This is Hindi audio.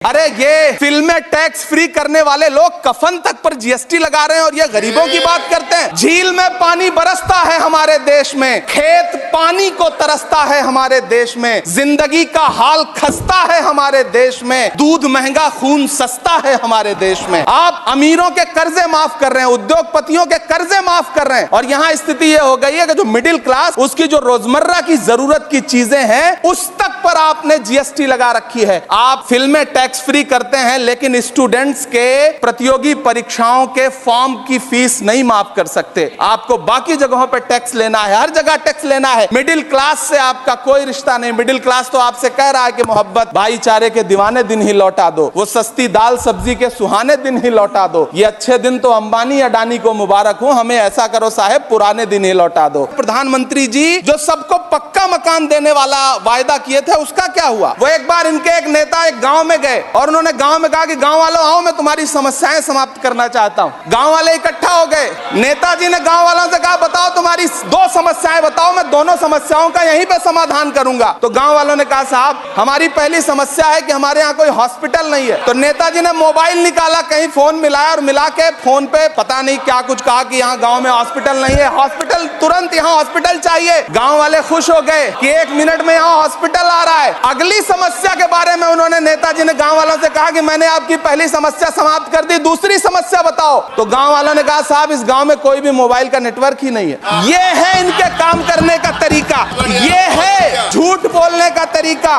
अरे ये फिल्में टैक्स फ्री करने वाले लोग कफन तक पर जीएसटी लगा रहे हैं और ये गरीबों की बात करते हैं। झील में पानी बरसता है हमारे देश में, खेत पानी को तरसता है हमारे देश में, जिंदगी का हाल खस्ता है हमारे देश में, दूध महंगा खून सस्ता है हमारे देश में। आप अमीरों के कर्जे माफ कर रहे हैं, उद्योगपतियों के कर्जे माफ कर रहे हैं और यहाँ स्थिति ये हो गई है कि जो मिडिल क्लास, उसकी जो रोजमर्रा की जरूरत की चीजें हैं उस तक पर आपने जीएसटी लगा रखी है। आप फिल्में टैक्स फ्री करते हैं लेकिन स्टूडेंट्स के प्रतियोगी परीक्षाओं के फॉर्म की फीस नहीं माफ कर सकते। आपको बाकी जगहों पर टैक्स लेना है, हर जगह टैक्स लेना है। मिडिल क्लास से आपका कोई रिश्ता नहीं। मिडिल क्लास तो आपसे कह रहा है कि मोहब्बत भाईचारे के दीवाने दिन ही लौटा दो, वो सस्ती दाल सब्जी के सुहाने दिन ही लौटा दो। ये अच्छे दिन तो अंबानी अडानी को मुबारक हो, हमें ऐसा करो साहब पुराने दिन ही लौटा दो। प्रधानमंत्री जी जो सबको पक्का मकान देने वाला वायदा किए थे उसका क्या हुआ? वो एक बार इनके एक नेता एक गांव में गए और उन्होंने गांव में कहा कि गांव वालों आओ, मैं तुम्हारी समस्याएं समाप्त करना चाहता हूं। गांव वाले इकट्ठा हो गए। नेताजी ने गांव वालों से कहा बताओ तुम्हारी दो समस्याएं बताओ, मैं दोनों समस्याओं का यहीं पे समाधान करूंगा। तो गांव वालों ने कहा साहब हमारी पहली समस्या है कि हमारे यहाँ कोई हॉस्पिटल नहीं है। तो नेताजी ने मोबाइल निकाला, कहीं फोन मिलाया और मिला के फोन पे पता नहीं क्या कुछ कहा कि यहाँ गांव में हॉस्पिटल नहीं है, हॉस्पिटल तुरंत यहाँ हॉस्पिटल चाहिए। गांव वाले खुश हो गए कि 1 मिनट में यहाँ हॉस्पिटल आ रहा है। अगली समस्या के बारे में उन्होंने नेताजी ने गांव वालों से कहा कि मैंने आपकी पहली समस्या समाप्त कर दी, दूसरी समस्या बताओ। तो गांव वालों ने कहा साहब इस गांव में कोई भी मोबाइल का नेटवर्क ही नहीं है। ये है इनके काम करने का तरीका, ये है झूठ बोलने का तरीका।